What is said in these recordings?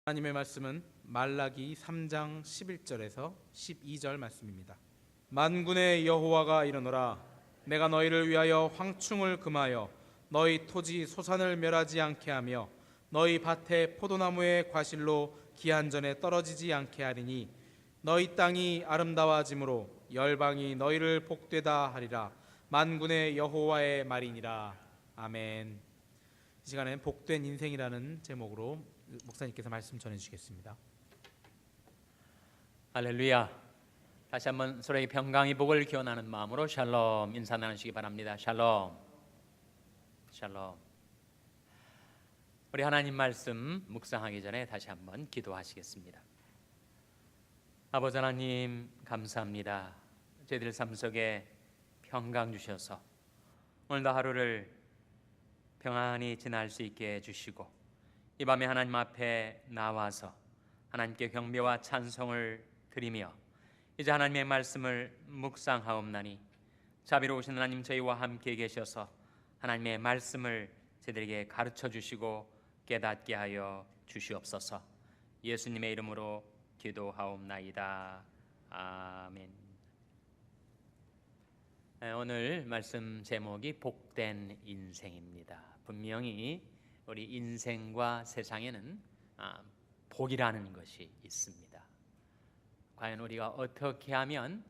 하나님의 말씀은 말라기 3장 11절에서 12절 말씀입니다. 만군의 여호와가 이르노라. 내가 너희를 위하여 황충을 금하여 너희 토지 소산을 멸하지 않게 하며 너희 밭의 포도나무의 과실로 기한전에 떨어지지 않게 하리니 너희 땅이 아름다워짐으로 열방이 너희를 복되다 하리라. 만군의 여호와의 말이니라. 아멘. 이 시간엔 복된 인생이라는 제목으로 목사님께서 말씀 전해주시겠습니다. 할렐루야. 다시 한번 서로의 평강의 복을 기원하는 마음으로 샬롬 인사 나누시기 바랍니다. 샬롬. 샬롬. 우리 하나님 말씀 묵상하기 전에 다시 한번 기도하시겠습니다. 아버지 하나님 감사합니다. 저희들 삶 속에 평강 주셔서 오늘도 하루를 평안히 지날 수 있게 해주시고 이 밤에 하나님 앞에 나와서 하나님께 경배와 찬송을 드리며 이제 하나님의 말씀을 묵상하옵나니 자비로우신 하나님 저희와 함께 계셔서 하나님의 말씀을 저희들에게 가르쳐 주시고 깨닫게 하여 주시옵소서. 예수님의 이름으로 기도하옵나이다. 아멘. 오늘 말씀 제목이 복된 인생입니다. 분명히 우리 인생과 세상에는 복이라는 것이 있습니다. 과연 우리가 어떻게 하면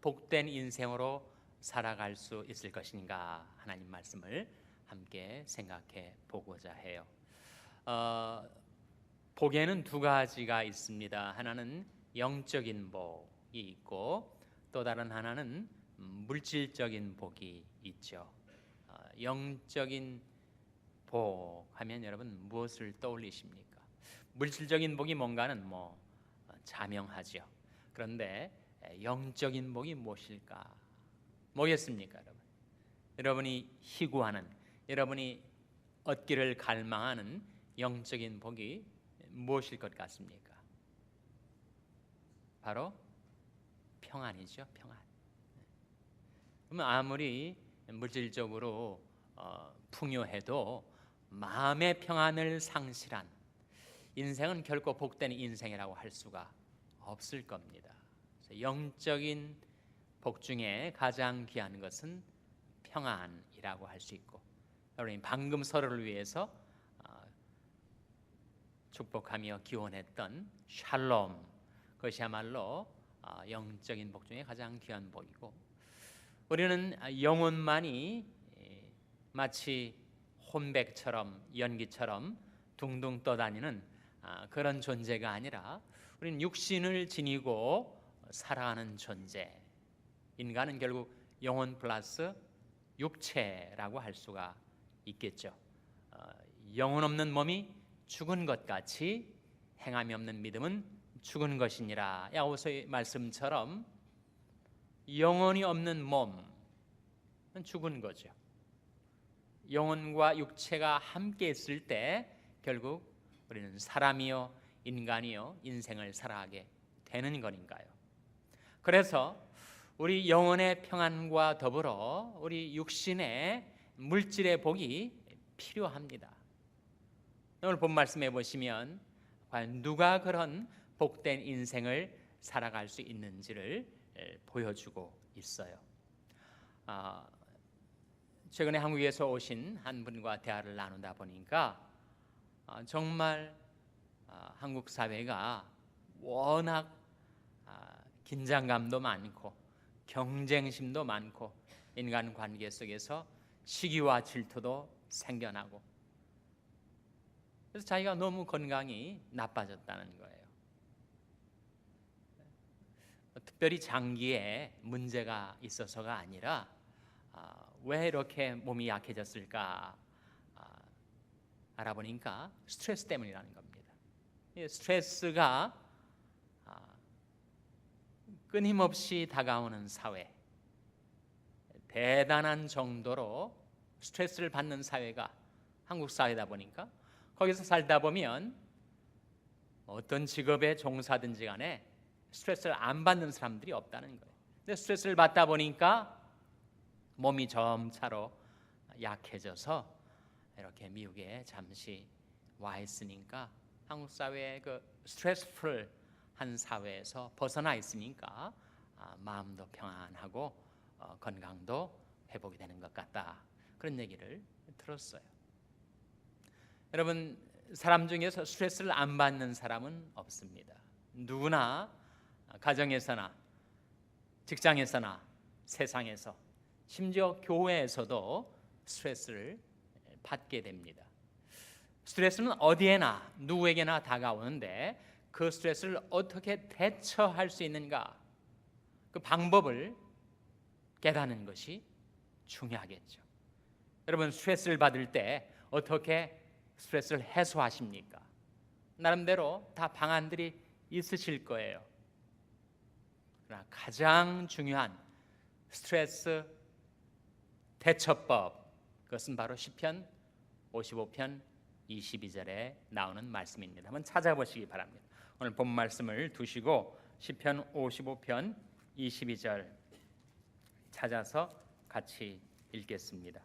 복된 인생으로 살아갈 수 있을 것인가 하나님 말씀을 함께 생각해 보고자 해요. 복에는 두 가지가 있습니다. 하나는 영적인 복이 있고 또 다른 하나는 물질적인 복이 있죠. 영적인 복 하면 여러분 무엇을 떠올리십니까? 물질적인 복이 뭔가는 자명하죠. 그런데 영적인 복이 무엇일까? 뭐겠습니까, 여러분? 여러분이 희구하는, 여러분이 얻기를 갈망하는 영적인 복이 무엇일 것 같습니까? 바로 평안이죠, 평안. 그러면 아무리 물질적으로 풍요해도 마음의 평안을 상실한 인생은 결코 복된 인생이라고 할 수가 없을 겁니다. 영적인 복 중에 가장 귀한 것은 평안이라고 할 수 있고, 여러분이 방금 서로를 위해서 축복하며 기원했던 샬롬, 그것이야말로 영적인 복 중에 가장 귀한 복이고, 우리는 영혼만이 마치 혼백처럼 연기처럼 둥둥 떠다니는 그런 존재가 아니라 우리는 육신을 지니고 살아가는 존재. 인간은 결국 영혼 플러스 육체라고 할 수가 있겠죠. 영혼 없는 몸이 죽은 것 같이 행함이 없는 믿음은 죽은 것이니라. 야고보서의 말씀처럼 영혼이 없는 몸은 죽은 거죠. 영혼과 육체가 함께 있을 때 결국 우리는 사람이요 인간이요 인생을 살아가게 되는 거니까요. 그래서 우리 영혼의 평안과 더불어 우리 육신의 물질의 복이 필요합니다. 오늘 본 말씀해 보시면 과연 누가 그런 복된 인생을 살아갈 수 있는지를 보여주고 있어요. 최근에 한국에서 오신 한 분과 대화를 나누다 보니까 정말 한국 사회가 워낙 긴장감도 많고 경쟁심도 많고 인간관계 속에서 시기와 질투도 생겨나고, 그래서 자기가 너무 건강이 나빠졌다는 거예요. 특별히 장기에 문제가 있어서가 아니라 왜 이렇게 몸이 약해졌을까 알아보니까 스트레스 때문이라는 겁니다. 스트레스가 끊임없이 다가오는 사회, 대단한 정도로 스트레스를 받는 사회가 한국 사회다 보니까 거기서 살다 보면 어떤 직업에 종사든지 간에 스트레스를 안 받는 사람들이 없다는 거예요. 근데 스트레스를 받다 보니까 몸이 점차로 약해져서 이렇게 미국에 잠시 와 있으니까 한국 사회의 그 스트레스풀한 사회에서 벗어나 있으니까 마음도 평안하고 건강도 회복이 되는 것 같다. 그런 얘기를 들었어요. 여러분, 사람 중에서 스트레스를 안 받는 사람은 없습니다. 누구나 가정에서나 직장에서나 세상에서 심지어 교회에서도 스트레스를 받게 됩니다. 스트레스는 어디에나 누구에게나 다가오는데 그 스트레스를 어떻게 대처할 수 있는가, 그 방법을 깨닫는 것이 중요하겠죠. 여러분, 스트레스를 받을 때 어떻게 스트레스를 해소하십니까? 나름대로 다 방안들이 있으실 거예요. 그러나 가장 중요한 스트레스 대처법, 그것은 바로 시편 55편 22절에 나오는 말씀입니다. 한번 찾아보시기 바랍니다. 오늘 본 말씀을 두시고 시편 55편 22절 찾아서 같이 읽겠습니다.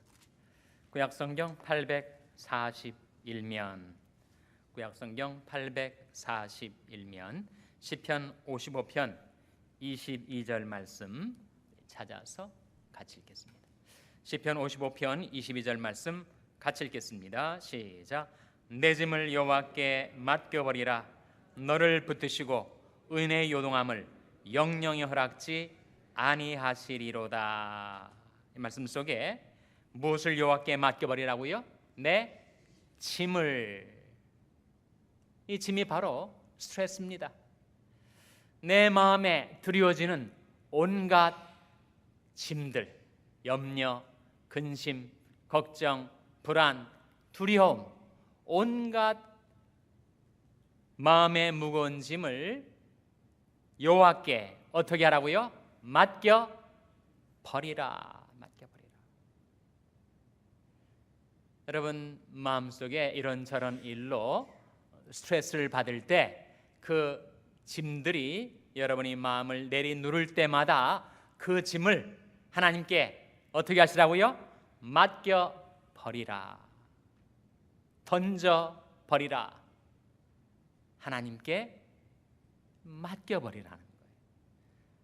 구약성경 841면, 구약성경 841면 시편 55편 22절 말씀 찾아서 같이 읽겠습니다. 시편 55편 22절 말씀 같이 읽겠습니다. 시작. 내 짐을 여호와께 맡겨버리라. 너를 붙드시고 은혜의 요동함을 영영히 허락지 아니하시리로다. 이 말씀 속에 무엇을 여호와께 맡겨버리라고요? 내 짐을. 이 짐이 바로 스트레스입니다. 내 마음에 드리워지는 온갖 짐들, 염려, 근심, 걱정, 불안, 두려움, 온갖 마음의 무거운 짐을 여호와께 어떻게 하라고요? 맡겨 버리라. 맡겨 버리라. 여러분, 마음속에 이런저런 일로 스트레스를 받을 때 그 짐들이 여러분이 마음을 내리누를 때마다 그 짐을 하나님께 어떻게 하시라고요? 맡겨 버리라. 던져 버리라. 하나님께 맡겨 버리라는 거예요.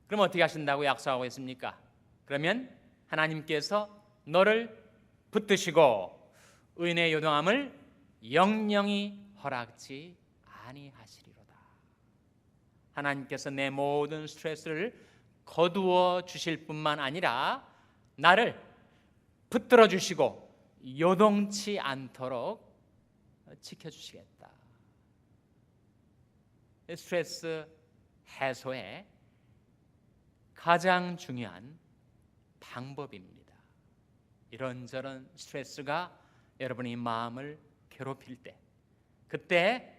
그럼 어떻게 하신다고 약속하고 있습니까? 그러면 하나님께서 너를 붙드시고 은혜의 요동함을 영영히 허락지 아니하시리로다. 하나님께서 내 모든 스트레스를 거두어 주실 뿐만 아니라 나를 붙들어 주시고 요동치 않도록 지켜주시겠다. 스트레스 해소의 가장 중요한 방법입니다. 이런저런 스트레스가 여러분의 마음을 괴롭힐 때, 그때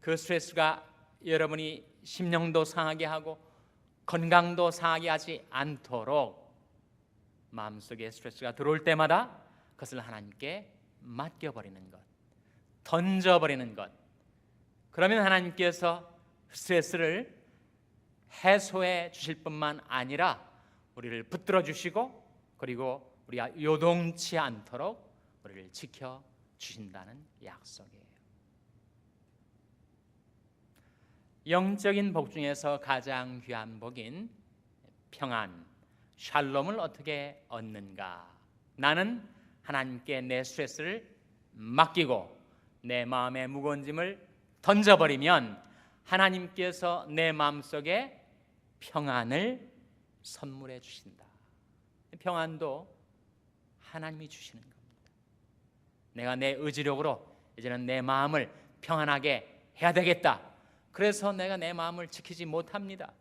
그 스트레스가 여러분이 심령도 상하게 하고 건강도 상하게 하지 않도록 마음속에 스트레스가 들어올 때마다 그것을 하나님께 맡겨버리는 것, 던져버리는 것. 그러면 하나님께서 스트레스를 해소해 주실 뿐만 아니라 우리를 붙들어 주시고 그리고 우리가 요동치 않도록 우리를 지켜 주신다는 약속이에요. 영적인 복 중에서 가장 귀한 복인 평안, 샬롬을 어떻게 얻는가? 나는 하나님께 내 스트레스를 맡기고 내 마음의 무거운 짐을 던져버리면 하나님께서 내 마음속에 평안을 선물해 주신다. 평안도 하나님이 주시는 겁니다. 내가 내 의지력으로 이제는 내 마음을 평안하게 해야 되겠다. 그래서 내가 내 마음을 지키지 못합니다.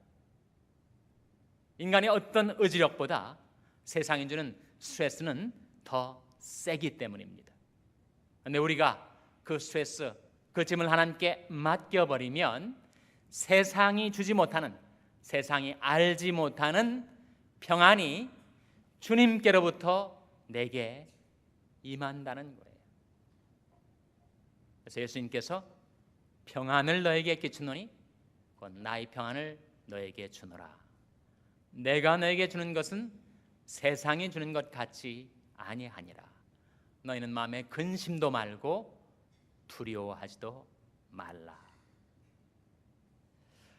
인간의 어떤 의지력보다 세상이 주는 스트레스는 더 세기 때문입니다. 그런데 우리가 그 스트레스, 그 짐을 하나님께 맡겨버리면 세상이 주지 못하는, 세상이 알지 못하는 평안이 주님께로부터 내게 임한다는 거예요. 그래서 예수님께서 평안을 너에게 끼치노니 곧 나의 평안을 너에게 주노라. 내가 너에게 주는 것은 세상이 주는 것 같지 아니하니라. 너희는 마음에 근심도 말고 두려워하지도 말라.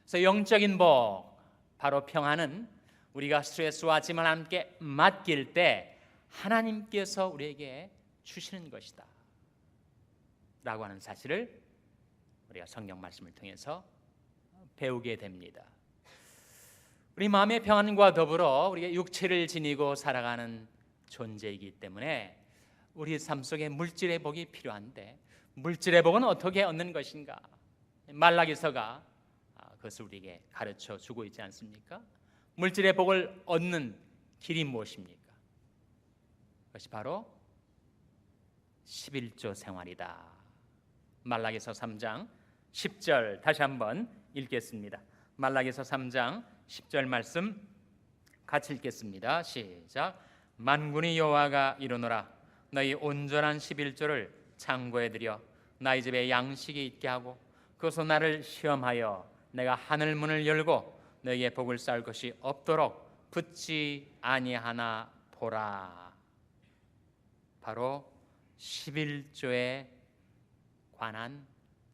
그래서 영적인 복, 바로 평안은 우리가 스트레스와 짐을 함께 맡길 때 하나님께서 우리에게 주시는 것이다 라고 하는 사실을 우리가 성경 말씀을 통해서 배우게 됩니다. 우리 마음의 평안과 더불어 우리가 육체를 지니고 살아가는 존재이기 때문에 우리 삶 속에 물질의 복이 필요한데 물질의 복은 어떻게 얻는 것인가? 말라기서가 그것을 우리에게 가르쳐 주고 있지 않습니까? 물질의 복을 얻는 길이 무엇입니까? 그것이 바로 11조 생활이다. 말라기서 3장 10절 다시 한번 읽겠습니다. 말라기서 3장 10절 말씀 같이 읽겠습니다. 시작. 만군의 여호와가 이르노라 너희 온전한 11조를 창고에 들여 나의 집에 양식이 있게 하고 그것으로 나를 시험하여 내가 하늘 문을 열고 너희에게 복을 쌓을 것이 없도록 붙지 아니하나 보라. 바로 11조에 관한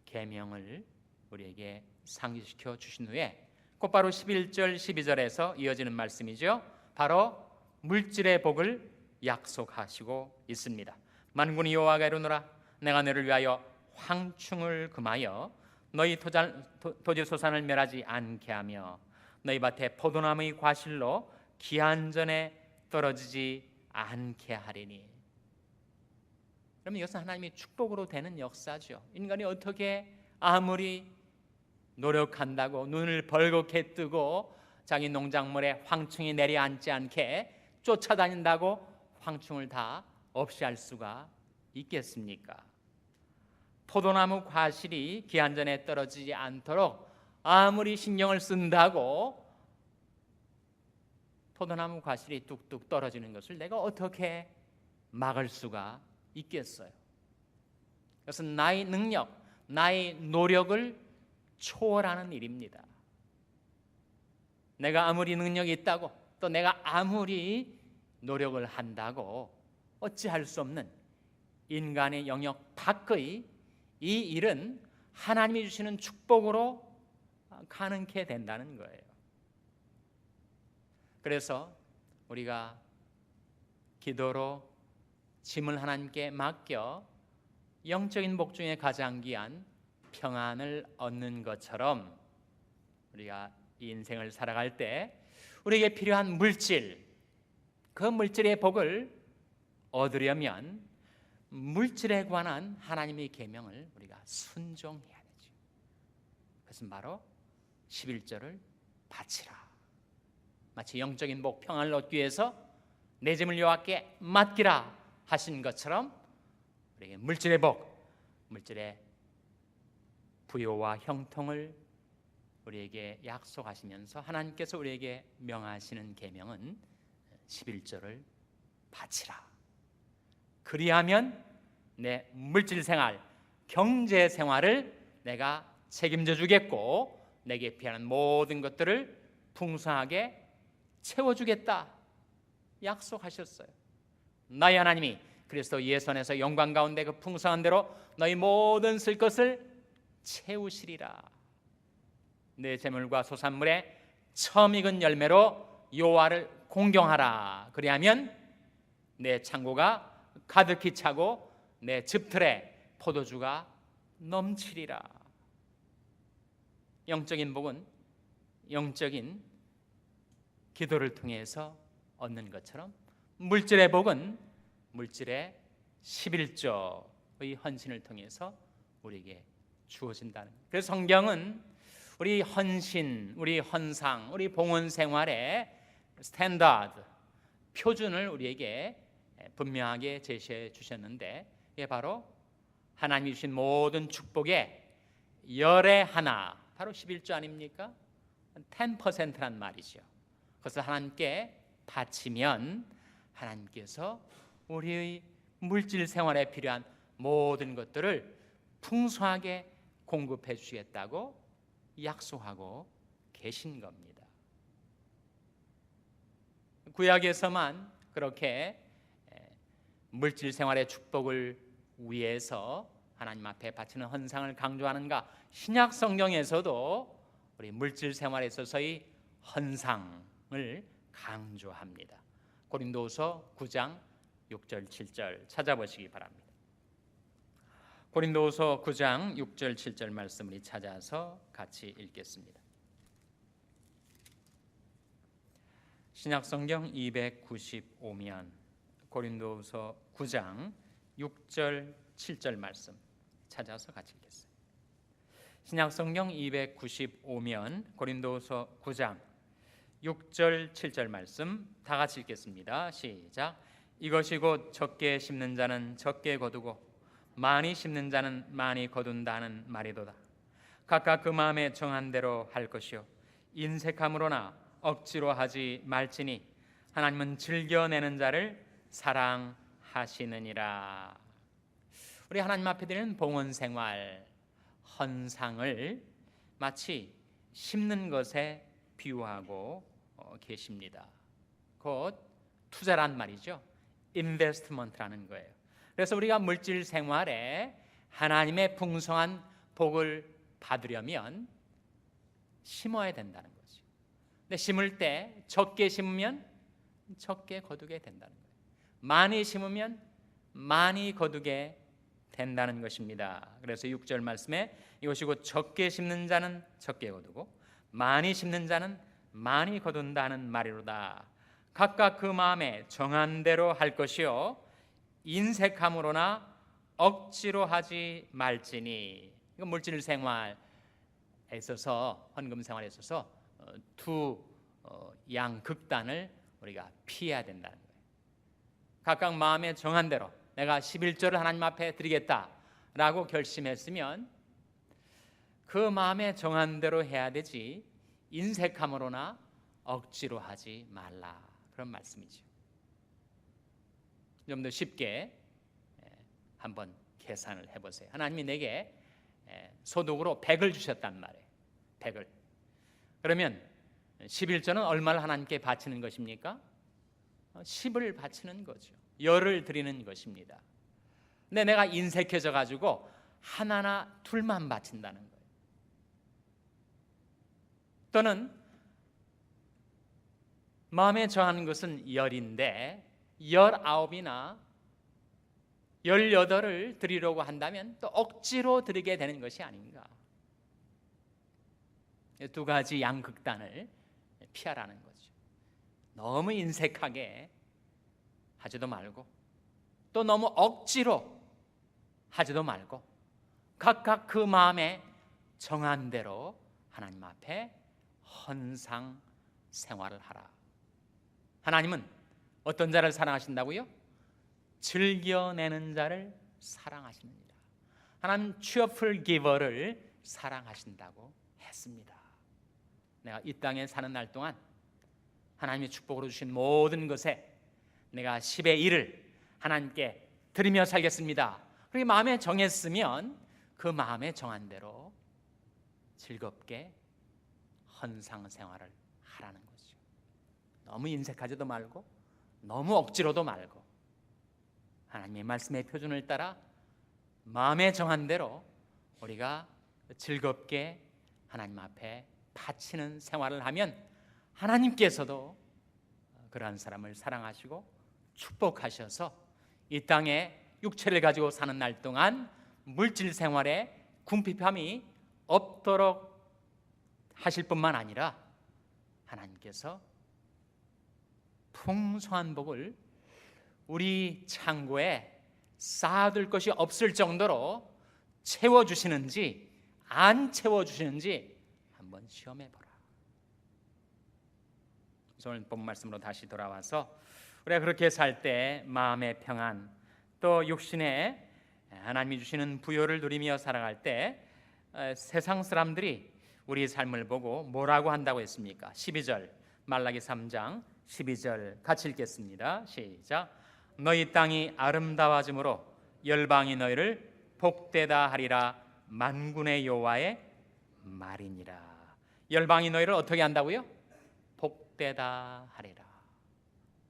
계명을 우리에게 상기시켜 주신 후에 곧바로 11절 12절에서 이어지는 말씀이죠. 바로 물질의 복을 약속하시고 있습니다. 만군의 여호와가 이르노라 내가 너를 위하여 황충을 금하여 너희 토지 소산을 멸하지 않게 하며 너희 밭에 포도나무의 과실로 기한전에 떨어지지 않게 하리니. 그러면 이것은 하나님의 축복으로 되는 역사죠. 인간이 어떻게 아무리 노력한다고 눈을 벌겋게 뜨고 자기 농작물에 황충이 내려앉지 않게 쫓아다닌다고 황충을 다 없이 할 수가 있겠습니까? 포도나무 과실이 기한전에 떨어지지 않도록 아무리 신경을 쓴다고 포도나무 과실이 뚝뚝 떨어지는 것을 내가 어떻게 막을 수가 있겠어요? 그것은 나의 능력, 나의 노력을 초월하는 일입니다. 내가 아무리 능력이 있다고 또 내가 아무리 노력을 한다고 어찌할 수 없는 인간의 영역 밖의 이 일은 하나님이 주시는 축복으로 가능케 된다는 거예요. 그래서 우리가 기도로 짐을 하나님께 맡겨 영적인 복 중에 가장 귀한 평안을 얻는 것처럼 우리가 이 인생을 살아갈 때 우리에게 필요한 물질, 그 물질의 복을 얻으려면 물질에 관한 하나님의 계명을 우리가 순종해야 되죠. 그것은 바로 11조를 바치라. 마치 영적인 복, 평안을 얻기 위해서 내 짐을 여호와께 맡기라 하신 것처럼 우리에게 물질의 복, 물질의 부요와 형통을 우리에게 약속하시면서 하나님께서 우리에게 명하시는 계명은 11조를 바치라. 그리하면 내 물질 생활, 경제 생활을 내가 책임져 주겠고 내게 필요한 모든 것들을 풍성하게 채워주겠다 약속하셨어요. 나의 하나님이 그리스도 예수안에서 영광 가운데 그 풍성한 대로 너희 모든 쓸 것을 채우시리라. 내 재물과 소산물에 처음 익은 열매로 여호와를 공경하라. 그리하면 내 창고가 가득히 차고 내 즙틀에 포도주가 넘치리라. 영적인 복은 영적인 기도를 통해서 얻는 것처럼 물질의 복은 물질의 11조의 헌신을 통해서 우리에게 주어진다는 거예요. 그래서 성경은 우리 헌신, 우리 헌상, 우리 봉헌 생활의 스탠다드, 표준을 우리에게 분명하게 제시해 주셨는데 이게 바로 하나님이 주신 모든 축복의 열의 하나, 바로 11조 아닙니까? 10%란 말이죠. 그것을 하나님께 바치면 하나님께서 우리의 물질 생활에 필요한 모든 것들을 풍성하게 공급해 주시겠다고 약속하고 계신 겁니다. 구약에서만 그렇게 물질 생활의 축복을 위해서 하나님 앞에 바치는 헌상을 강조하는가? 신약 성경에서도 우리 물질 생활에 있어서의 헌상을 강조합니다. 고린도후서 9장 6절 7절 찾아보시기 바랍니다. 고린도후서 9장 6절 7절 말씀을 찾아서 같이 읽겠습니다. 신약성경 295면 고린도후서 9장 6절 7절 말씀 찾아서 같이 읽겠습니다. 신약성경 295면 고린도후서 9장 6절 7절 말씀 다 같이 읽겠습니다. 시작. 이것이 곧 적게 심는 자는 적게 거두고 많이 심는 자는 많이 거둔다는 말이도다. 각각 그 마음에 정한 대로 할 것이요 인색함으로나 억지로 하지 말지니 하나님은 즐겨내는 자를 사랑하시느니라. 우리 하나님 앞에 드리는 봉헌 생활, 헌상을 마치 심는 것에 비유하고 계십니다. 곧 투자란 말이죠. 인베스트먼트라는 거예요. 그래서 우리가 물질 생활에 하나님의 풍성한 복을 받으려면 심어야 된다는 거죠. 근데 심을 때 적게 심으면 적게 거두게 된다는 거예요. 많이 심으면 많이 거두게 된다는 것입니다. 그래서 6절 말씀에 이것이 곧 적게 심는 자는 적게 거두고 많이 심는 자는 많이 거둔다는 말이로다. 각각 그 마음에 정한 대로 할 것이요 인색함으로나 억지로 하지 말지니. 이건 물질 생활에 있어서 헌금 생활에 있어서 두 양극단을 우리가 피해야 된다는 거예요. 각각 마음에 정한 대로 내가 11조를 하나님 앞에 드리겠다라고 결심했으면 그 마음에 정한 대로 해야 되지 인색함으로나 억지로 하지 말라, 그런 말씀이죠. 좀 더 쉽게 한번 계산을 해보세요. 하나님이 내게 소득으로 100을 주셨단 말이에요. 100을. 그러면 11조는 얼마를 하나님께 바치는 것입니까? 10을 바치는 거죠. 열을 드리는 것입니다. 근데 내가 인색해져 가지고 하나나 둘만 바친다는 거예요. 또는 마음에 정하는 것은 열인데 19이나 18을 드리려고 한다면 또 억지로 드리게 되는 것이 아닌가. 두 가지 양극단을 피하라는 거죠. 너무 인색하게 하지도 말고 또 너무 억지로 하지도 말고 각각 그 마음에 정한 대로 하나님 앞에 헌상 생활을 하라. 하나님은 어떤 자를 사랑하신다고요? 즐겨내는 자를 사랑하십니다. 하나님 cheerful giver를 사랑하신다고 했습니다. 내가 이 땅에 사는 날 동안 하나님의 축복으로 주신 모든 것에 내가 10의 1을 하나님께 드리며 살겠습니다. 그렇게 마음에 정했으면 그 마음에 정한 대로 즐겁게 헌상 생활을 하라는 거죠. 너무 인색하지도 말고 너무 억지로도 말고 하나님의 말씀의 표준을 따라 마음에 정한 대로 우리가 즐겁게 하나님 앞에 바치는 생활을 하면 하나님께서도 그러한 사람을 사랑하시고 축복하셔서 이 땅에 육체를 가지고 사는 날 동안 물질 생활에 궁핍함이 없도록 하실 뿐만 아니라 하나님께서 풍성한 복을 우리 창고에 쌓아둘 것이 없을 정도로 채워주시는지 안 채워주시는지 한번 시험해보라. 오늘 본 말씀으로 다시 돌아와서 우리가 그렇게 살 때 마음의 평안 또 육신에 하나님이 주시는 부요를 누리며 살아갈 때 세상 사람들이 우리 삶을 보고 뭐라고 한다고 했습니까? 12절 말라기 3장 12절 같이 읽겠습니다. 시작. 너희 땅이 아름다워짐으로 열방이 너희를 복되다 하리라. 만군의 여호와의 말이니라. 열방이 너희를 어떻게 한다고요? 복되다 하리라.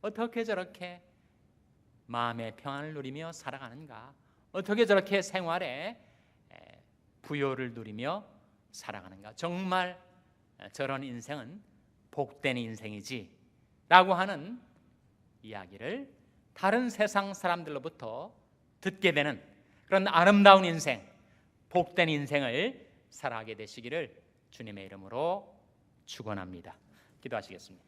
어떻게 저렇게 마음의 평안을 누리며 살아가는가? 어떻게 저렇게 생활에 부요를 누리며 살아가는가? 정말 저런 인생은 복된 인생이지 라고 하는 이야기를 다른 세상 사람들로부터 듣게 되는 그런 아름다운 인생, 복된 인생을 살아가게 되시기를 주님의 이름으로 축원합니다. 기도하시겠습니다.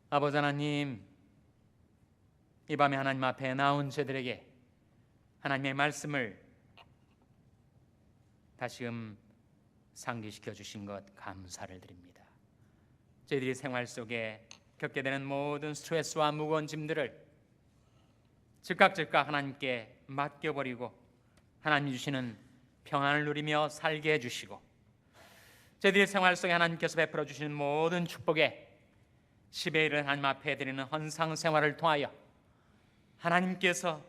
아버지 하나님, 이 밤에 하나님 앞에 나온 저들에게 하나님의 말씀을 다시금 상기시켜 주신 것 감사를 드립니다. 저희들이 생활 속에 겪게 되는 모든 스트레스와 무거운 짐들을 즉각 하나님께 맡겨버리고 하나님 주시는 평안을 누리며 살게 해주시고, 저희들의 생활 속에 하나님께서 베풀어 주시는 모든 축복에 10의 1을 하나님 앞에 드리는 헌상 생활을 통하여 하나님께서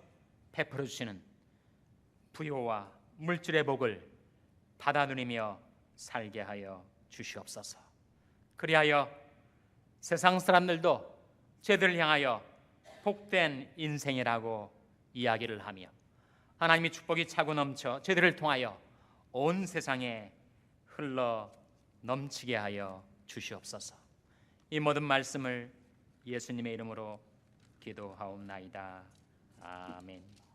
베풀어 주시는 부요와 물질의 복을 받아 누리며 살게 하여 주시옵소서. 그리하여 세상 사람들도 저희들을 향하여 복된 인생이라고 이야기를 하며 하나님의 축복이 차고 넘쳐 저희들을 통하여 온 세상에 흘러 넘치게 하여 주시옵소서. 이 모든 말씀을 예수님의 이름으로 기도하옵나이다. 아멘.